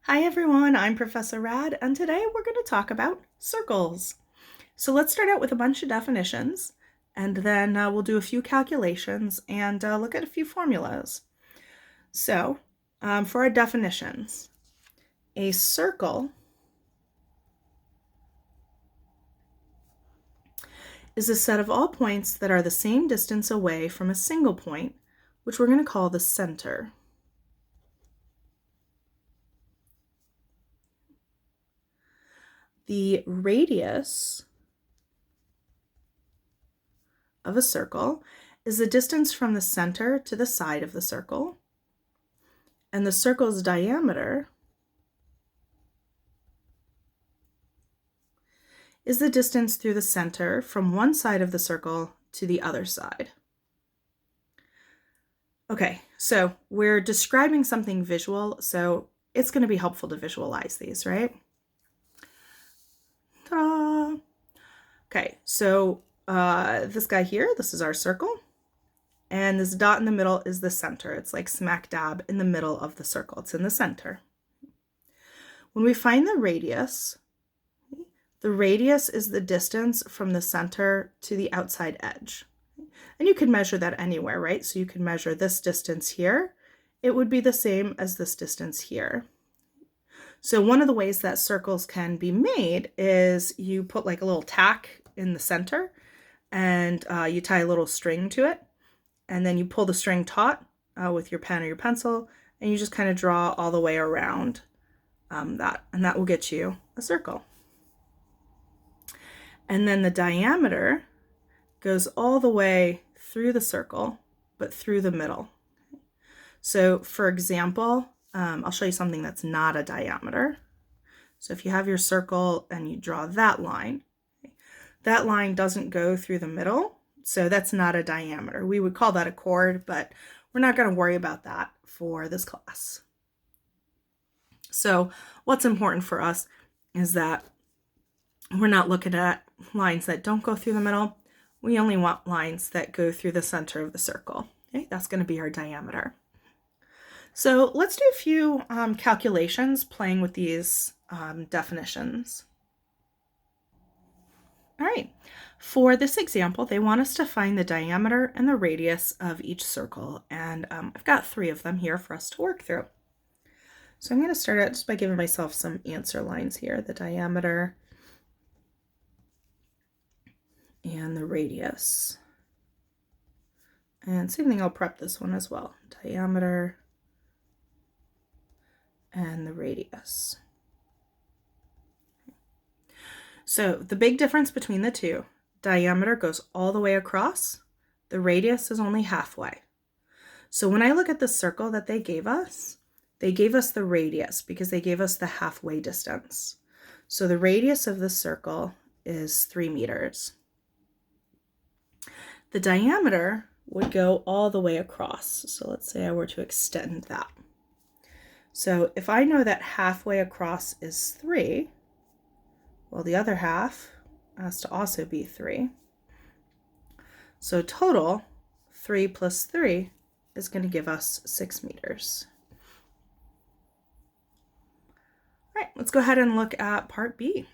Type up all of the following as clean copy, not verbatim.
Hi everyone, I'm Professor Rad, and today we're going to talk about circles. So let's start out with a bunch of definitions, and then we'll do a few calculations and look at a few formulas. So for our definitions, a circle is a set of all points that are the same distance away from a single point, which we're going to call the center. The radius of a circle is the distance from the center to the side of the circle, and the circle's diameter is the distance through the center from one side of the circle to the other side. Okay, so we're describing something visual, so it's going to be helpful to visualize these, right? Ta-da! Okay, so this guy here, this is our circle, and this dot in the middle is the center. It's like smack dab in the middle of the circle. It's in the center. When we find the radius is the distance from the center to the outside edge. And you can measure that anywhere, right? So you can measure this distance here. It would be the same as this distance here. So one of the ways that circles can be made is you put like a little tack in the center and you tie a little string to it. And then you pull the string taut with your pen or your pencil, and you just kind of draw all the way around that. And that will get you a circle. And then the diameter goes all the way through the circle, but through the middle. So for example, I'll show you something that's not a diameter. So if you have your circle and you draw that line doesn't go through the middle, so that's not a diameter. We would call that a chord, but we're not going to worry about that for this class. So what's important for us is that we're not looking at lines that don't go through the middle. We only want lines that go through the center of the circle. Okay, that's going to be our diameter. So let's do a few calculations playing with these definitions. All right, for this example, they want us to find the diameter and the radius of each circle, and I've got 3 of them here for us to work through. So I'm going to start out just by giving myself some answer lines here, the diameter and the radius. And same thing, I'll prep this one as well, diameter and the radius. So the big difference between the two, diameter goes all the way across, the radius is only halfway. So when I look at the circle that they gave us the radius because they gave us the halfway distance. So the radius of the circle is 3 meters. The diameter would go all the way across. So let's say I were to extend that. So if I know that halfway across is 3, well, the other half has to also be 3. So total, 3 plus 3 is going to give us 6 meters. All right, let's go ahead and look at part B.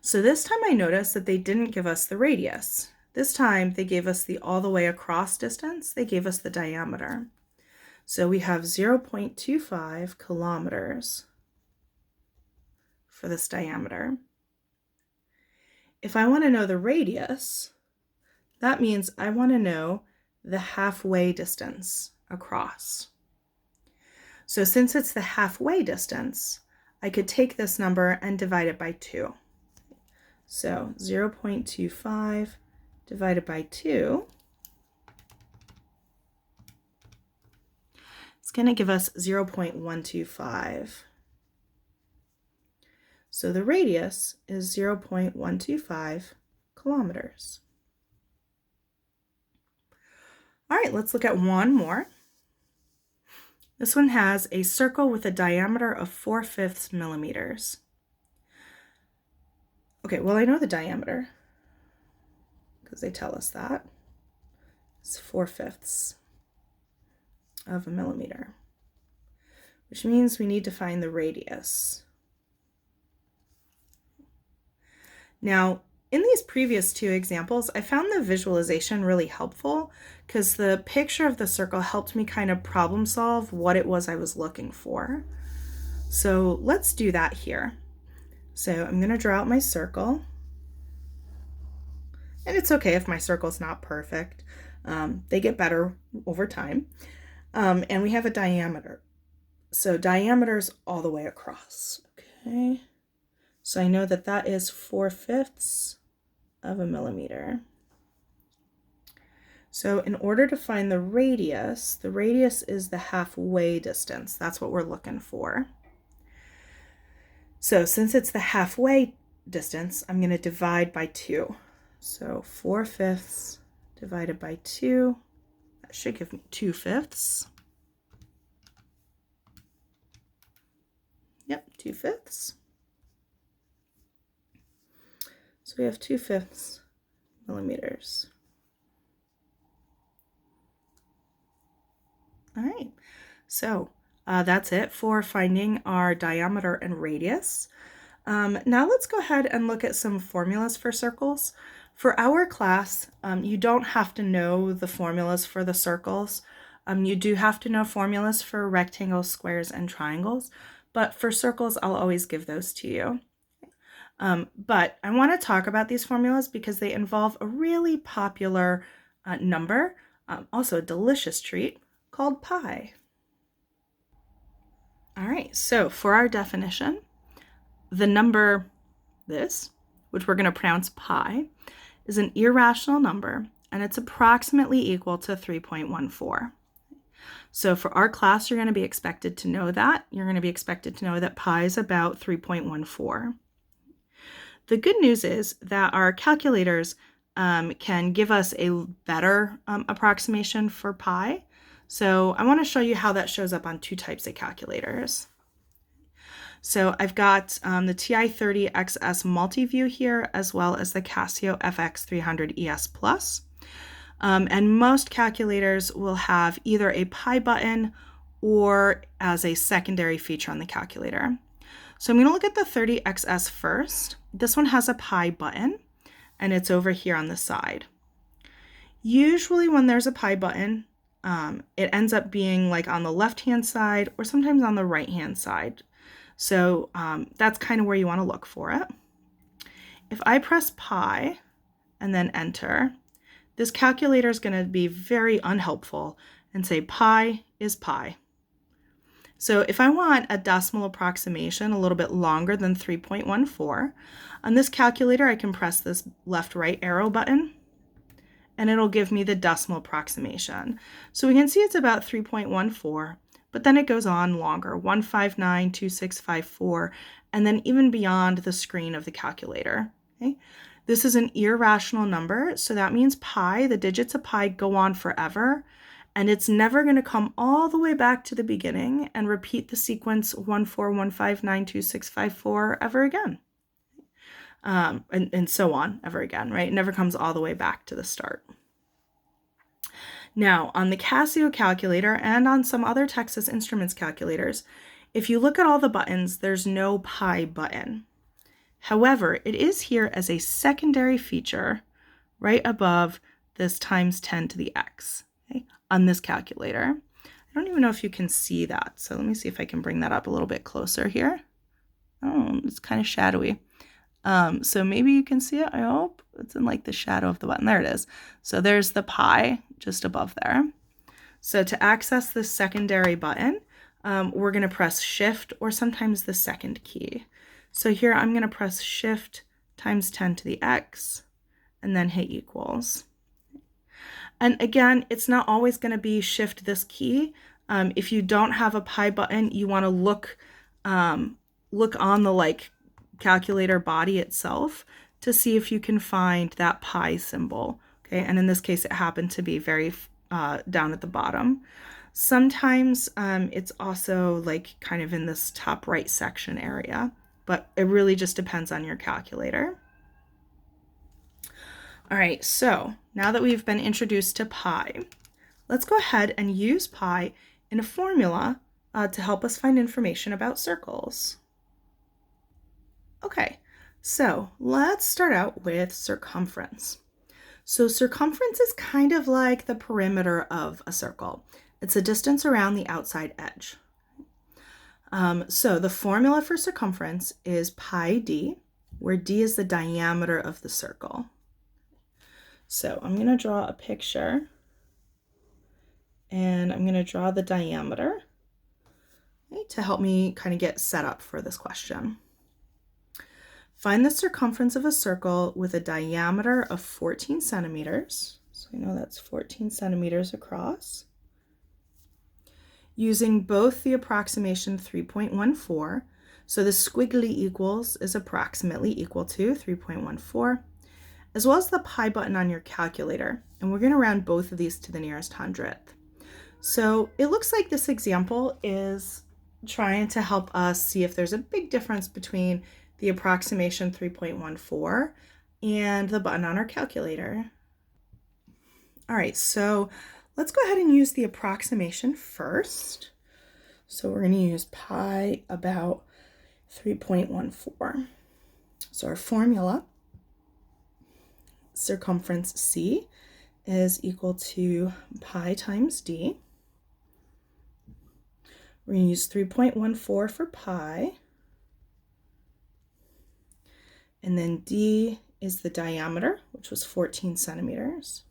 So this time I noticed that they didn't give us the radius. This time they gave us the all the way across distance. They gave us the diameter. So we have 0.25 kilometers for this diameter. If I want to know the radius, that means I want to know the halfway distance across. So since it's the halfway distance, I could take this number and divide it by 2. So 0.25 divided by 2 is going to give us 0.125. So the radius is 0.125 kilometers. All right, let's look at one more. This one has a circle with a diameter of 4/5 millimeters. Okay, well, I know the diameter because they tell us that. It's 4/5 of a millimeter. which means we need to find the radius. Now, in these previous two examples, I found the visualization really helpful because the picture of the circle helped me kind of problem solve what it was I was looking for. So let's do that here. So I'm going to draw out my circle. And it's okay if my circle's not perfect. They get better over time. And we have a diameter. So diameter's all the way across. Okay. So I know that that is 4/5 of a millimeter. So in order to find the radius is the halfway distance. That's what we're looking for. So since it's the halfway distance, I'm going to divide by 2. So 4/5 divided by 2, that should give me 2/5. Yep, 2/5. So we have 2/5 millimeters. All right, so that's it for finding our diameter and radius. Now let's go ahead and look at some formulas for circles. For our class, you don't have to know the formulas for the circles. You do have to know formulas for rectangles, squares, and triangles, but for circles, I'll always give those to you. But I want to talk about these formulas because they involve a really popular number, also a delicious treat, called pi. All right, so for our definition, the number this, which we're going to pronounce pi, is an irrational number, and it's approximately equal to 3.14. So for our class, you're going to be expected to know that. You're going to be expected to know that pi is about 3.14. The good news is that our calculators can give us a better approximation for pi. So I want to show you how that shows up on two types of calculators. So I've got the TI-30XS Multiview here, as well as the Casio FX300 ES Plus. And most calculators will have either a pi button or as a secondary feature on the calculator. So I'm going to look at the 30XS first. This one has a pi button, and it's over here on the side. Usually when there's a pi button, it ends up being like on the left-hand side or sometimes on the right-hand side. So that's kind of where you want to look for it. If I press pi and then enter, this calculator is going to be very unhelpful and say pi is pi. So if I want a decimal approximation a little bit longer than 3.14, on this calculator I can press this left-right arrow button and it'll give me the decimal approximation. So we can see it's about 3.14, but then it goes on longer, 1592654, and then even beyond the screen of the calculator. Okay? This is an irrational number, so that means pi, the digits of pi, go on forever, and it's never going to come all the way back to the beginning and repeat the sequence 141592654 ever again. And so on ever again, right? It never comes all the way back to the start. Now, on the Casio calculator and on some other Texas Instruments calculators, if you look at all the buttons, there's no pi button. However, it is here as a secondary feature right above this times 10 to the x, okay, on this calculator. I don't even know if you can see that, so let me see if I can bring that up a little bit closer here. Oh, it's kind of shadowy. So maybe you can see it, I hope. It's in like the shadow of the button. There it is. So there's the pi just above there. So to access this secondary button, we're going to press Shift or sometimes the second key. So here I'm going to press Shift times 10 to the x and then hit equals. And again, it's not always going to be Shift this key. If you don't have a pi button, you want to look on the calculator body itself to see if you can find that pi symbol. Okay, and in this case, it happened to be very down at the bottom. Sometimes it's also kind of in this top right section area, but it really just depends on your calculator. All right, so now that we've been introduced to pi, let's go ahead and use pi in a formula to help us find information about circles. Okay, so let's start out with circumference. So circumference is kind of like the perimeter of a circle. It's a distance around the outside edge. So the formula for circumference is pi d, where d is the diameter of the circle. So I'm going to draw a picture, and I'm going to draw the diameter, okay, to help me kind of get set up for this question. Find the circumference of a circle with a diameter of 14 centimeters. So I know that's 14 centimeters across. Using both the approximation 3.14, so the squiggly equals is approximately equal to 3.14, as well as the pi button on your calculator. And we're going to round both of these to the nearest hundredth. So it looks like this example is trying to help us see if there's a big difference between the approximation 3.14 and the button on our calculator. All right, so let's go ahead and use the approximation first. So we're going to use pi about 3.14. So our formula, circumference C, is equal to pi times d. We're going to use 3.14 for pi. And then d is the diameter, which was 14 centimeters.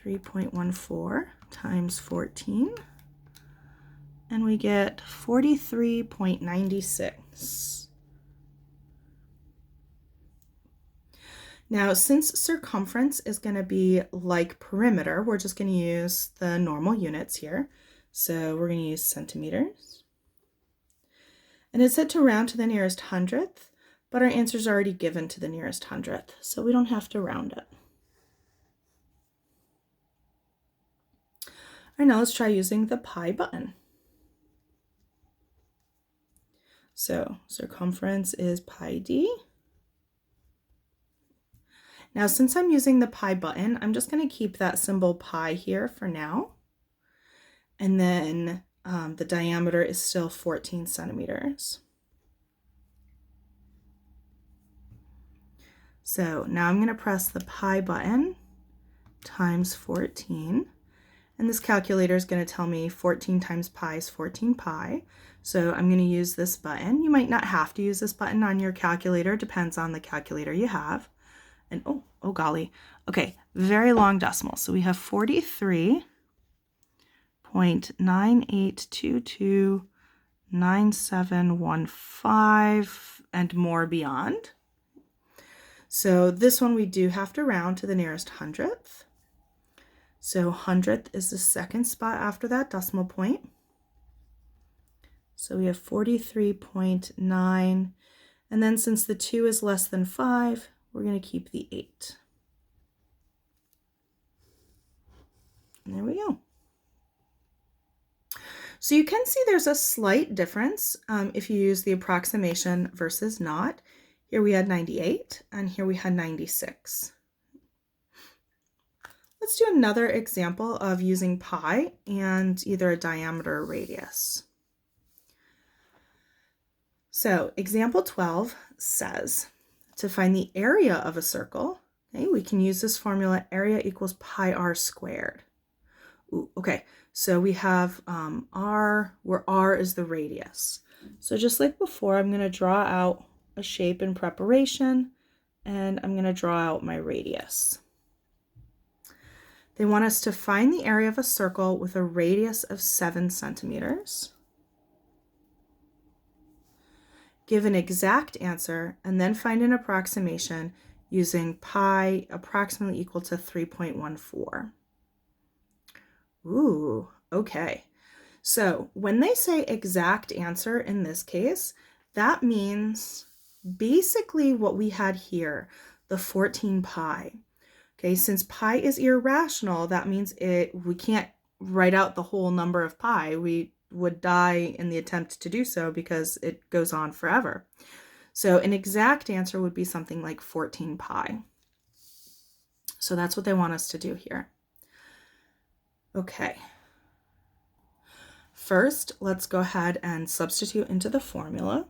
3.14 times 14. And we get 43.96. Now, since circumference is going to be like perimeter, we're just going to use the normal units here. So we're going to use centimeters. And it's said to round to the nearest hundredth, but our answer is already given to the nearest hundredth, so we don't have to round it. All right, now let's try using the pi button. So circumference is pi d. Now, since I'm using the pi button, I'm just going to keep that symbol pi here for now. And then the diameter is still 14 centimeters. So now I'm going to press the pi button times 14. And this calculator is going to tell me 14 times pi is 14 pi. So I'm going to use this button. You might not have to use this button on your calculator. Depends on the calculator you have. And oh golly. Okay, very long decimal. So we have 43.98229715 and more beyond. So this one we do have to round to the nearest hundredth. So hundredth is the second spot after that decimal point. So we have 43.9. And then since the 2 is less than 5, we're going to keep the 8. And there we go. So you can see there's a slight difference if you use the approximation versus not. Here we had 98, and here we had 96. Let's do another example of using pi and either a diameter or radius. So example 12 says, to find the area of a circle, okay, we can use this formula, area equals pi r squared. Ooh, okay, so we have r, where r is the radius. So just like before, I'm going to draw out a shape in preparation, and I'm going to draw out my radius. They want us to find the area of a circle with a radius of 7 centimeters. Give an exact answer, and then find an approximation using pi approximately equal to 3.14. Ooh, okay. So when they say exact answer in this case, that means basically what we had here, the 14 pi. Okay, since pi is irrational, that means we can't write out the whole number of pi. We would die in the attempt to do so because it goes on forever. So an exact answer would be something like 14 pi. So that's what they want us to do here. Okay, first, let's go ahead and substitute into the formula.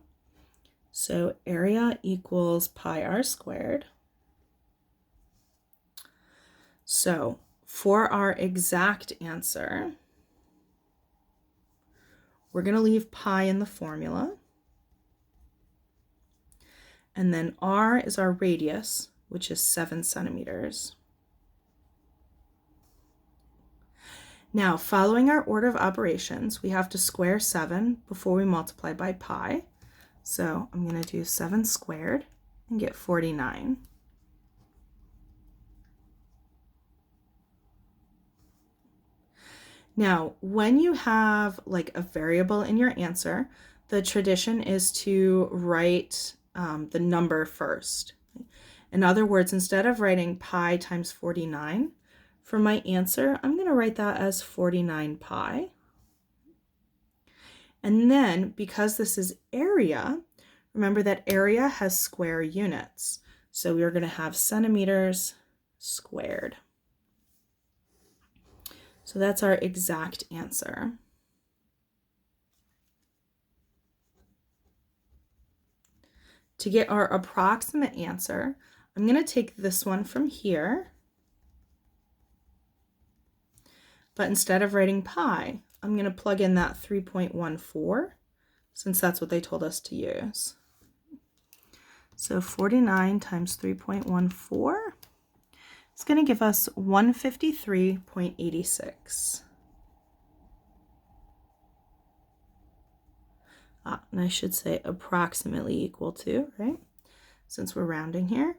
So area equals pi r squared. So for our exact answer, we're going to leave pi in the formula. And then r is our radius, which is 7 centimeters. Now, following our order of operations, we have to square 7 before we multiply by pi. So I'm going to do 7 squared and get 49. Now, when you have like a variable in your answer, the tradition is to write the number first. In other words, instead of writing pi times 49, for my answer, I'm going to write that as 49 pi. And then, because this is area, remember that area has square units. So we are going to have centimeters squared. So that's our exact answer. To get our approximate answer, I'm going to take this one from here, but instead of writing pi, I'm going to plug in that 3.14, since that's what they told us to use. So 49 times 3.14 is going to give us 153.86. And I should say approximately equal to, right? Since we're rounding here,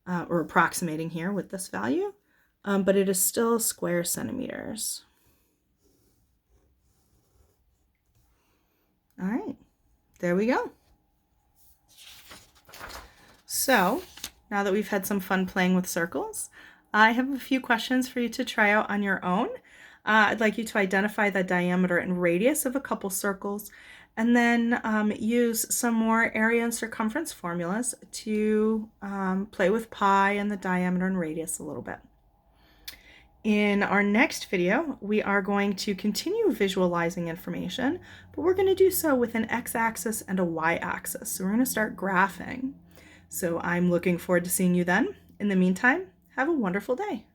or approximating here with this value, but it is still square centimeters. All right, there we go. So now that we've had some fun playing with circles, I have a few questions for you to try out on your own. I'd like you to identify the diameter and radius of a couple circles, and then use some more area and circumference formulas to play with pi and the diameter and radius a little bit. In our next video, we are going to continue visualizing information, but we're going to do so with an x-axis and a y-axis. So we're going to start graphing. So I'm looking forward to seeing you then. In the meantime, have a wonderful day.